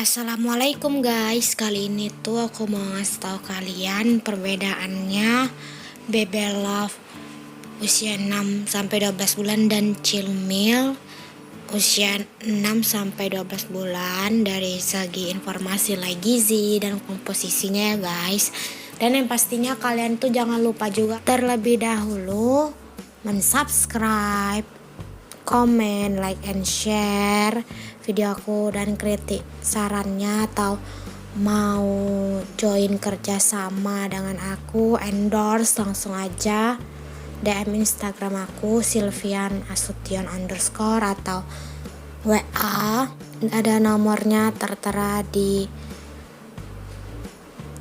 Assalamualaikum guys, kali ini tuh aku mau ngasih tahu kalian perbedaannya BB Love usia 6 sampai 12 bulan dan Chillmil usia 6 sampai 12 bulan dari segi informasi gizi dan komposisinya ya guys. Dan yang pastinya kalian tuh jangan lupa juga terlebih dahulu mensubscribe, komen, like, and share video aku dan kritik sarannya atau mau join kerjasama dengan aku, endorse, langsung aja DM Instagram aku Silvian_Asution_ atau WA, ada nomornya tertera di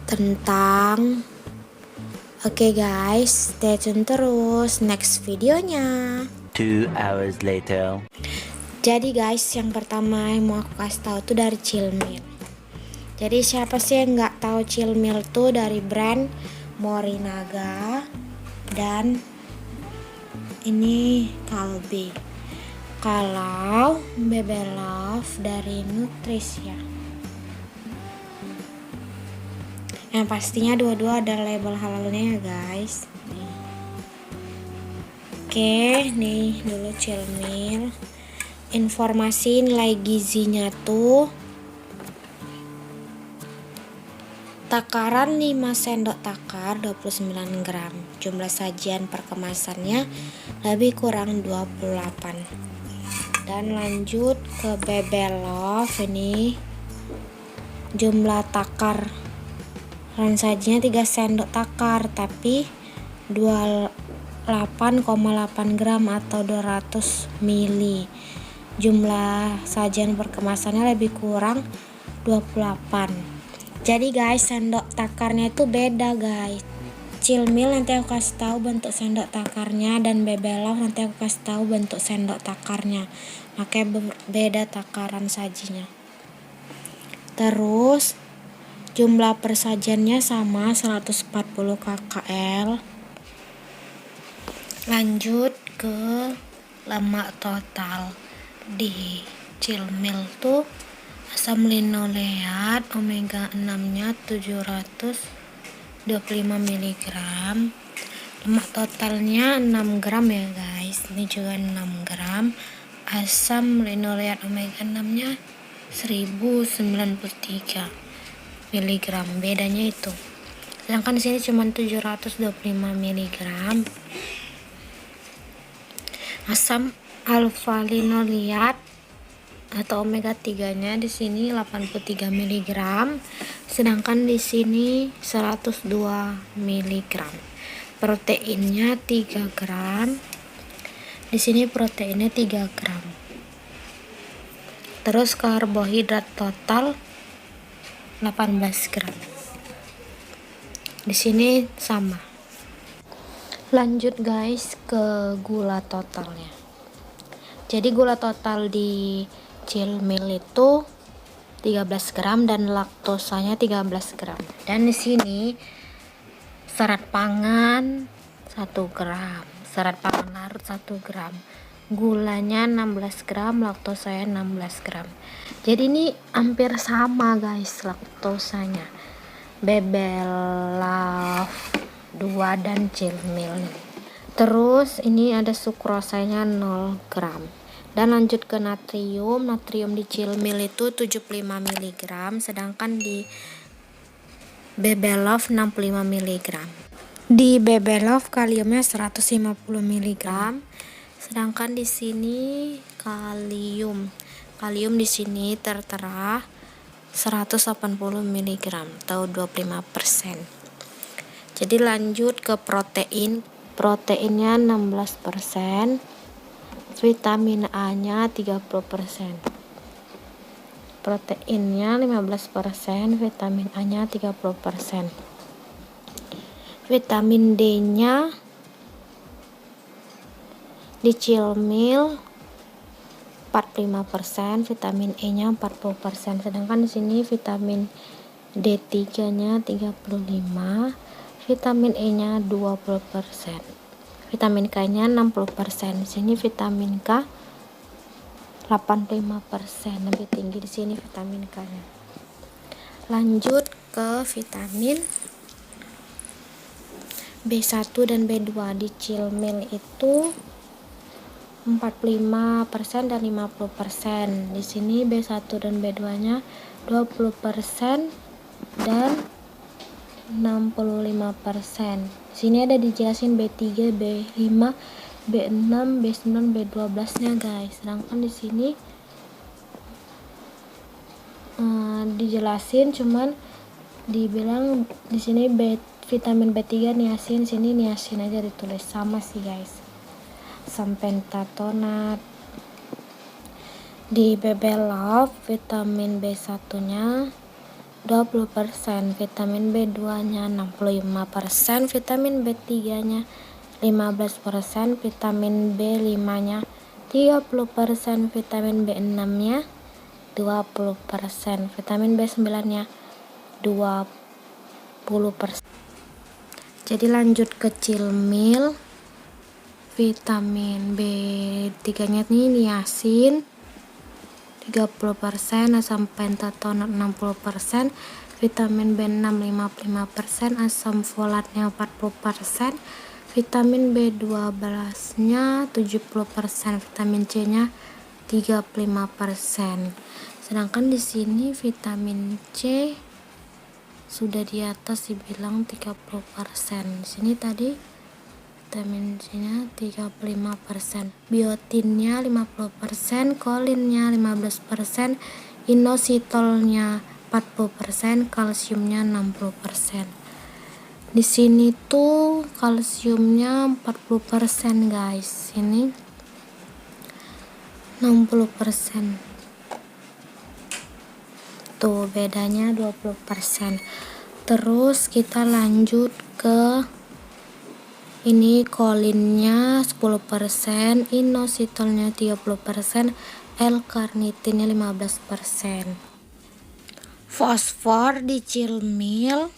tentang. Oke guys, stay tune terus next videonya. 2 hours later. Jadi guys, yang pertama yang mau aku kasih tahu tuh dari Chillmil. Jadi siapa sih yang nggak tahu Chillmil tuh dari brand Morinaga dan ini Calbee. Kalau BB Love dari Nutrisia. Yang pastinya dua-dua ada label halalnya ya guys. Oke, nih dulu Chillmil. Informasi nilai gizinya tuh takaran 5 sendok takar 29 gram. Jumlah sajian per kemasannya lebih kurang 28. Dan lanjut ke BB Love, ini jumlah takar sajinya 3 sendok takar tapi 28,8 gram atau 200 ml. Jumlah sajian per kemasannya lebih kurang 28. Jadi guys, sendok takarnya itu beda guys. Chillmil nanti aku kasih tahu bentuk sendok takarnya dan BB Love nanti aku kasih tahu bentuk sendok takarnya. Makanya beda takaran sajinya. Terus jumlah persajiannya sama 140 kcal. Lanjut ke lemak total. Di Chillmil tuh asam linoleat omega 6 nya 725 mg, lemak totalnya 6 gram ya guys, ini juga 6 gram, asam linoleat omega 6 nya 1093 mg, bedanya itu. Sedangkan di sini cuma 725 mg. Asam alfa linoleat atau omega 3 nya di sini 83 mg, sedangkan di sini 102 mg. Proteinnya 3 gram. Di sini proteinnya 3 gram. Terus karbohidrat total 18 gram. Di sini sama. Lanjut guys ke gula totalnya. Jadi gula total di Chillmil itu 13 gram dan laktosanya 13 gram. Dan di sini serat pangan 1 gram, serat pangan larut 1 gram. Gulanya 16 gram, laktosanya 16 gram. Jadi ini hampir sama guys laktosanya. BB Love 2 dan Chillmil. Terus ini ada sukrosanya 0 gram. Dan lanjut ke natrium. Natrium di Chillmil itu 75 mg, sedangkan di BB Love 65 mg. Di BB Love kaliumnya 150 mg, sedangkan di sini kalium di sini tertera 180 mg atau 25%. Jadi lanjut ke proteinnya 16%, vitamin A nya 30%, proteinnya 15%, vitamin A nya 30%, vitamin D nya di Chillmil 45%, vitamin E nya 40%, sedangkan di sini vitamin D3 nya 35%, vitamin E nya 20%, vitamin K nya 60%. Di sini vitamin K 85%, lebih tinggi di sini vitamin K nya. Lanjut ke vitamin B1 dan B2 di Chilmil itu 45% dan 50%. Di sini B1 dan B2-nya 20% dan 65%. Di sini ada dijelasin B3, B5, B6, B9, B12-nya guys. Sedangkan di sini dijelasin cuman dibilang di sini vitamin B3 niacin, sini niacin aja ditulis, sama sih guys. Asam pentatonat. Di BB Love vitamin B1-nya 20%, vitamin B2-nya 65%, vitamin B3-nya 15%, vitamin B5-nya 30%, vitamin B6-nya 20%, vitamin B9-nya 20%. Jadi lanjut ke Chilmil, vitamin B3-nya ini niacin 30%, asam pentatonat 60%, vitamin B6 55%, asam folatnya 40%, vitamin B12-nya 70%, vitamin C-nya 35%. Sedangkan di sini vitamin C sudah di atas dibilang 30%. Di sini tadi vitamin C-nya 35%, biotinnya 50%, kolinnya 15%, inositolnya 40%, kalsiumnya 60%. Di sini tuh kalsiumnya 40% guys, ini 60%. Tuh bedanya 20%. Terus kita lanjut ke ini, kolinnya 10%, inositolnya 30%, L-karnitinnya 15%. Fosfor di Chilmil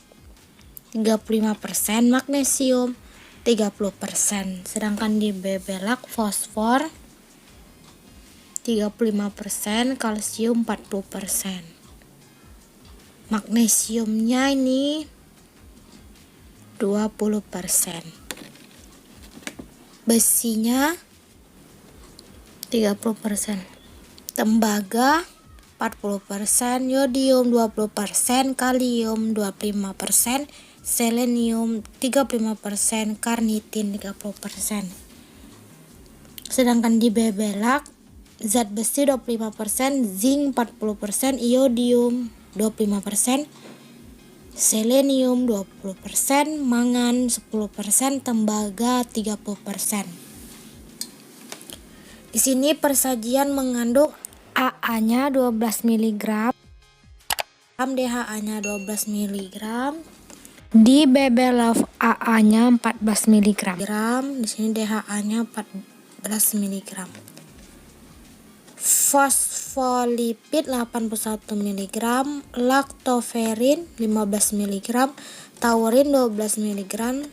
35%, magnesium 30%. Sedangkan di Bebelac fosfor 35%, kalsium 40%. Magnesiumnya ini 20%. Besinya 30%, tembaga 40%, yodium 20%, kalium 25%, selenium 35%, karnitin 30%. Sedangkan di Bebelac zat besi 25%, zinc 40%, iodium 25%, selenium 20%, mangan 10%, tembaga 30%. Di sini persajian mengandung AA-nya 12 mg, DHA-nya 12 mg. Di BB Love AA-nya 14 mg. Di sini DHA-nya 14 mg. Fosfolipid 81 mg, laktoferin 15 mg, taurin 12 mg,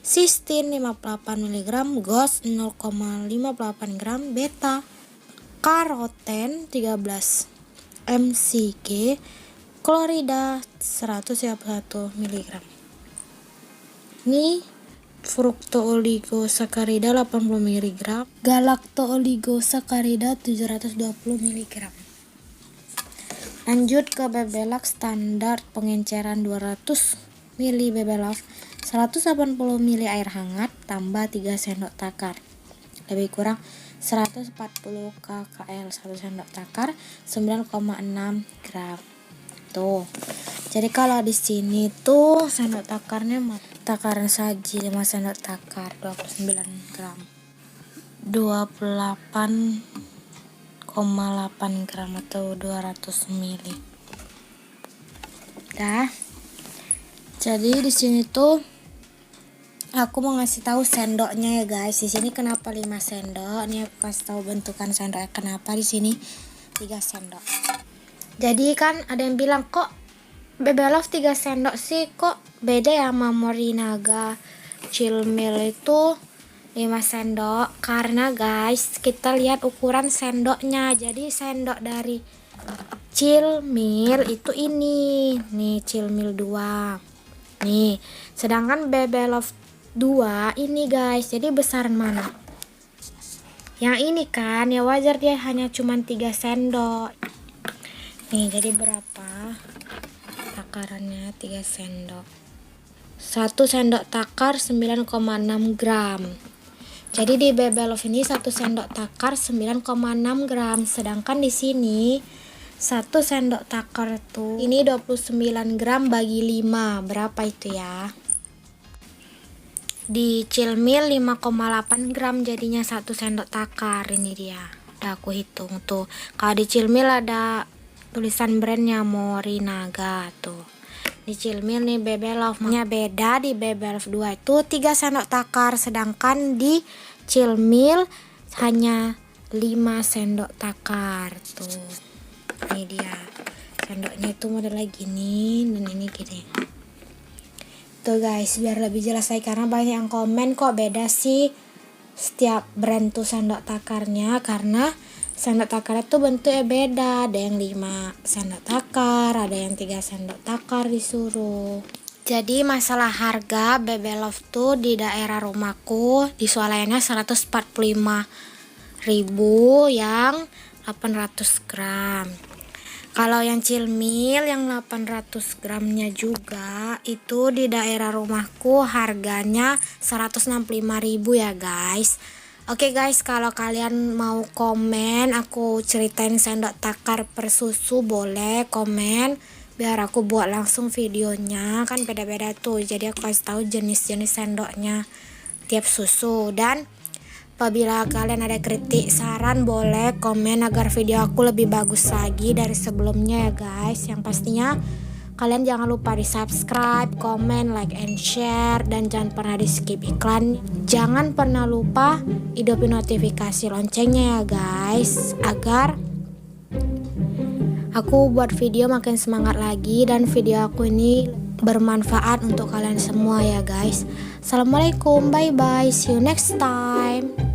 sistin 58 mg, GOS 0,58 gram, beta karoten 13 mcg, klorida 151 mg. Ini fruktooligosacharida 80 mg, galactooligosacharida 720 mg. Lanjut ke Bebelac standar pengenceran 200 ml Bebelac 180 ml air hangat tambah 3 sendok takar. Lebih kurang 140 kcal 1 sendok takar 9,6 gram. Tuh. Jadi kalau di sini tuh sendok takarnya takaran saji 5 sendok takar 29 gram. 28,8 gram atau 200 ml. Dah. Jadi di sini tuh aku mau ngasih tahu sendoknya ya guys. Di sini kenapa 5 sendok? Ini aku kasih tahu bentukan sendoknya kenapa di sini 3 sendok. Jadi kan ada yang bilang kok Bebelac 3 sendok sih, kok beda ya sama Morinaga Chilmil itu 5 sendok. Karena guys kita lihat ukuran sendoknya. Jadi sendok dari Chilmil itu ini nih, Chilmil 2 nih, sedangkan Bebelove 2 ini guys. Jadi besaran mana? Yang ini kan, ya wajar dia hanya cuman 3 sendok nih. Jadi berapa takarannya? 3 sendok, 1 sendok takar 9,6 gram. Jadi di Bebelove ini 1 sendok takar 9,6 gram, sedangkan di sini 1 sendok takar tuh ini 29 gram bagi 5. Berapa itu ya? Di Chilmil 5,8 gram jadinya 1 sendok takar. Ini dia, udah aku hitung tuh. Kalau di Chilmil ada tulisan brandnya Morinaga tuh. Di Chilmil nih Bebelove-nya beda. Di Bebelove 2 itu 3 sendok takar, sedangkan di Chilmil hanya 5 sendok takar tuh. Ini dia sendoknya itu modelnya gini dan ini gini tuh guys, biar lebih jelas lagi karena banyak yang komen kok beda sih setiap brand tuh sendok takarnya. Karena sendok takar itu bentuknya beda, ada yang 5 sendok takar, ada yang 3 sendok takar disuruh. Jadi masalah harga Bebelove tuh di daerah rumahku di swalayannya 145.000 yang 800 gram. Kalau yang Chilmil yang 800 gramnya juga itu di daerah rumahku harganya 165.000 ya guys. Oke guys, kalau kalian mau komen aku ceritain sendok takar per susu, boleh komen biar aku buat langsung videonya. Kan beda-beda tuh, jadi aku kasih tahu jenis-jenis sendoknya tiap susu. Dan apabila kalian ada kritik saran boleh komen agar video aku lebih bagus lagi dari sebelumnya ya guys. Yang pastinya kalian jangan lupa di subscribe, komen, like, and share, dan jangan pernah di skip iklan. Jangan pernah lupa hidupin notifikasi loncengnya ya guys, agar aku buat video makin semangat lagi dan video aku ini bermanfaat untuk kalian semua ya guys. Assalamualaikum, bye bye, see you next time.